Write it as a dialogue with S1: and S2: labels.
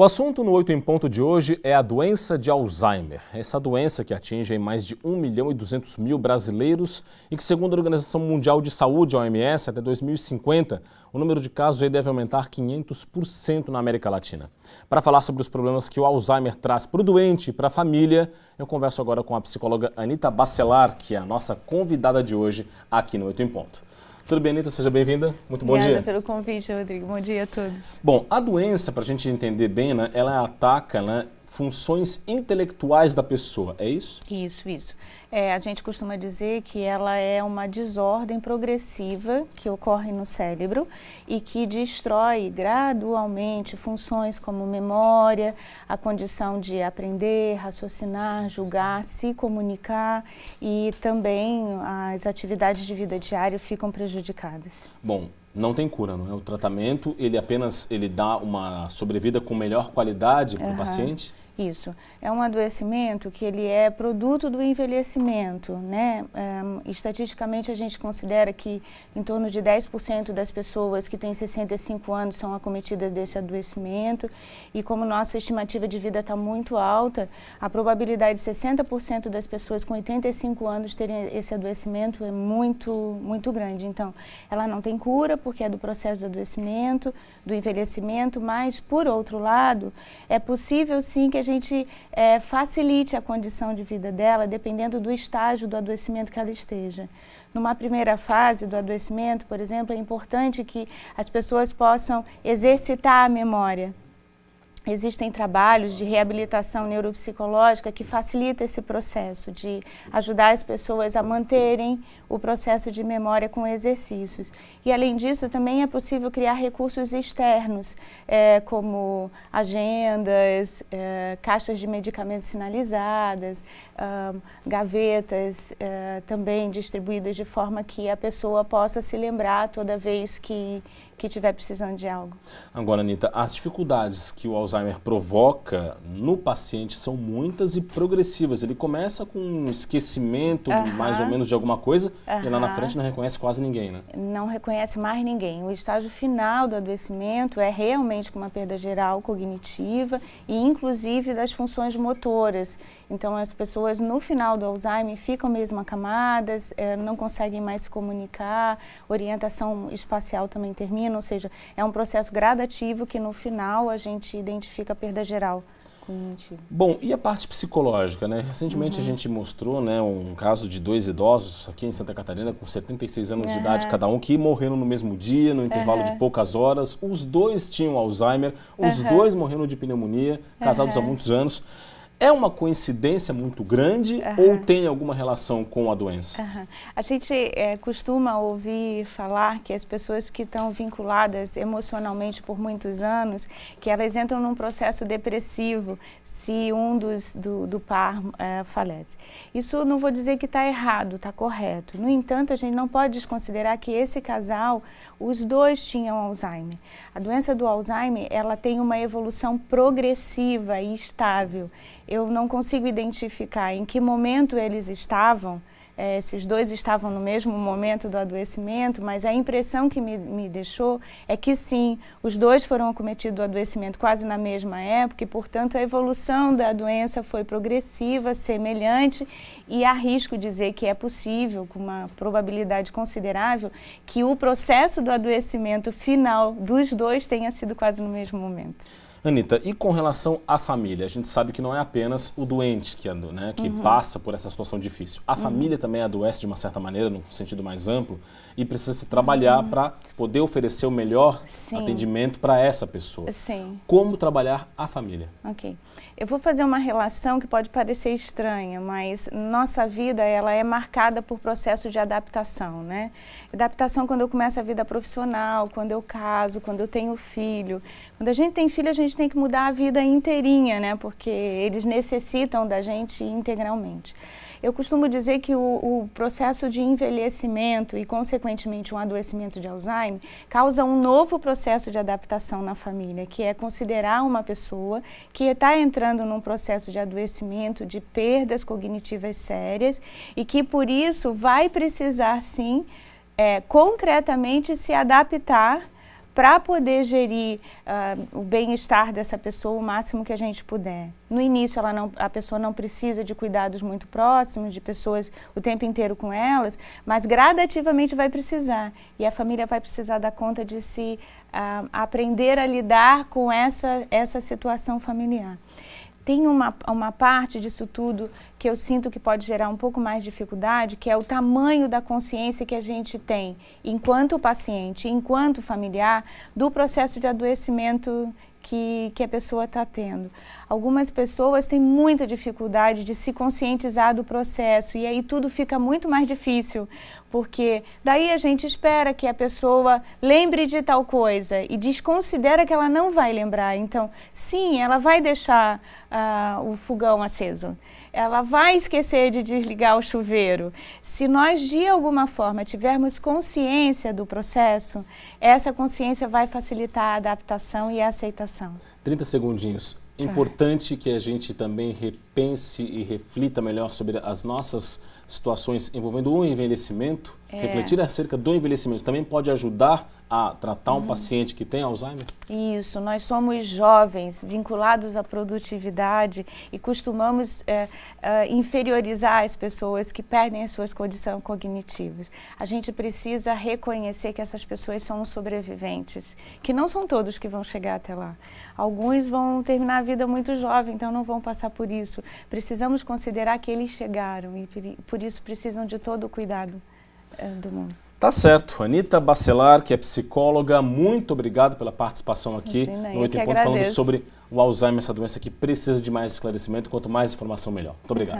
S1: O assunto no 8 em Ponto de hoje é a doença de Alzheimer. Essa doença que atinge mais de 1.200.000 brasileiros e que, segundo a Organização Mundial de Saúde, a OMS, até 2050, o número de casos aí deve aumentar 500% na América Latina. Para falar sobre os problemas que o Alzheimer traz para o doente e para a família, eu converso agora com a psicóloga Anita Bacelar, que é a nossa convidada de hoje aqui no 8 em Ponto. Tudo bem, Anita? Seja bem-vinda. Muito bom dia.
S2: Obrigada pelo convite, Rodrigo. Bom dia a todos.
S1: Bom, a doença, para a gente entender bem, né, ela ataca, funções intelectuais da pessoa, é isso?
S2: Isso. A gente costuma dizer que ela é uma desordem progressiva que ocorre no cérebro e que destrói gradualmente funções como memória, a condição de aprender, raciocinar, julgar, se comunicar e também as atividades de vida diária ficam prejudicadas.
S1: Bom, não tem cura, não é? O tratamento, ele dá uma sobrevida com melhor qualidade para o paciente?
S2: Isso. É um adoecimento que ele é produto do envelhecimento, né? Estatisticamente a gente considera que em torno de 10% das pessoas que têm 65 anos são acometidas desse adoecimento e como nossa estimativa de vida está muito alta, a probabilidade de 60% das pessoas com 85 anos terem esse adoecimento é muito grande. Então, ela não tem cura porque é do processo do adoecimento, do envelhecimento, mas por outro lado, é possível sim que a gente facilite a condição de vida dela, dependendo do estágio do adoecimento que ela esteja. Numa primeira fase do adoecimento, por exemplo, é importante que as pessoas possam exercitar a memória. Existem trabalhos de reabilitação neuropsicológica que facilitam esse processo de ajudar as pessoas a manterem o processo de memória com exercícios. E, além disso, também é possível criar recursos externos, como agendas, caixas de medicamentos sinalizadas, gavetas também distribuídas de forma que a pessoa possa se lembrar toda vez que estiver precisando de algo.
S1: Agora, Anita, as dificuldades que o Alzheimer provoca no paciente são muitas e progressivas. Ele começa com um esquecimento mais ou menos de alguma coisa e lá na frente não reconhece quase ninguém, né?
S2: Não reconhece mais ninguém. O estágio final do adoecimento é realmente com uma perda geral cognitiva e inclusive das funções motoras. Então, as pessoas no final do Alzheimer ficam mesmo acamadas, não conseguem mais se comunicar, orientação espacial também termina, ou seja, é um processo gradativo que no final a gente identifica a perda geral cognitiva.
S1: Bom, e a parte psicológica, né? Recentemente a gente mostrou, né, um caso de 2 idosos aqui em Santa Catarina com 76 anos de idade cada um, que morreram no mesmo dia, no intervalo de poucas horas. Os dois tinham Alzheimer, os dois morreram de pneumonia, casados há muitos anos. É uma coincidência muito grande ou tem alguma relação com a doença?
S2: A gente costuma ouvir falar que as pessoas que estão vinculadas emocionalmente por muitos anos, que elas entram num processo depressivo se um do par falece. Isso não vou dizer que está errado, está correto. No entanto, a gente não pode desconsiderar que esse casal, os dois tinham Alzheimer. A doença do Alzheimer, ela tem uma evolução progressiva e estável. Eu não consigo identificar em que momento eles estavam, esses dois estavam no mesmo momento do adoecimento, mas a impressão que me deixou é que sim, os dois foram acometidos do adoecimento quase na mesma época e, portanto, a evolução da doença foi progressiva, semelhante e arrisco dizer que é possível, com uma probabilidade considerável, que o processo do adoecimento final dos dois tenha sido quase no mesmo momento.
S1: Anita, e com relação à família? A gente sabe que não é apenas o doente que passa por essa situação difícil. A família também adoece de uma certa maneira, num sentido mais amplo, e precisa se trabalhar para poder oferecer o melhor atendimento para essa pessoa.
S2: Sim.
S1: Como trabalhar a família?
S2: Ok. Eu vou fazer uma relação que pode parecer estranha, mas nossa vida ela é marcada por processo de adaptação, né? Adaptação quando eu começo a vida profissional, quando eu caso, quando eu tenho filho. Quando a gente tem filho, a gente tem que mudar a vida inteirinha, né? Porque eles necessitam da gente integralmente. Eu costumo dizer que o processo de envelhecimento e, consequentemente, um adoecimento de Alzheimer causa um novo processo de adaptação na família, que é considerar uma pessoa que está entrando num processo de adoecimento, de perdas cognitivas sérias e que, por isso, vai precisar, sim, concretamente se adaptar para poder gerir o bem-estar dessa pessoa o máximo que a gente puder. No início, a pessoa não precisa de cuidados muito próximos, de pessoas o tempo inteiro com elas, mas gradativamente vai precisar. E a família vai precisar dar conta de se aprender a lidar com essa situação familiar. Tem uma parte disso tudo que eu sinto que pode gerar um pouco mais de dificuldade, que é o tamanho da consciência que a gente tem, enquanto paciente, enquanto familiar, do processo de adoecimento que a pessoa está tendo. Algumas pessoas têm muita dificuldade de se conscientizar do processo e aí tudo fica muito mais difícil, porque daí a gente espera que a pessoa lembre de tal coisa e desconsidera que ela não vai lembrar. Então, sim, ela vai deixar o fogão aceso. Ela vai esquecer de desligar o chuveiro. Se nós, de alguma forma, tivermos consciência do processo, essa consciência vai facilitar a adaptação e a aceitação.
S1: 30 segundinhos. Importante que a gente também repense e reflita melhor sobre as nossas situações envolvendo o envelhecimento. Refletir acerca do envelhecimento também pode ajudar a tratar um paciente que tem Alzheimer?
S2: Isso, nós somos jovens, vinculados à produtividade e costumamos inferiorizar as pessoas que perdem as suas condições cognitivas. A gente precisa reconhecer que essas pessoas são sobreviventes, que não são todos que vão chegar até lá. Alguns vão terminar a vida muito jovem, então não vão passar por isso. Precisamos considerar que eles chegaram e por isso precisam de todo o cuidado do mundo.
S1: Tá certo. Anita Bacelar, que é psicóloga, muito obrigado pela participação aqui no 8 em Ponto, falando sobre o Alzheimer, essa doença que precisa de mais esclarecimento. Quanto mais informação, melhor. Muito obrigado.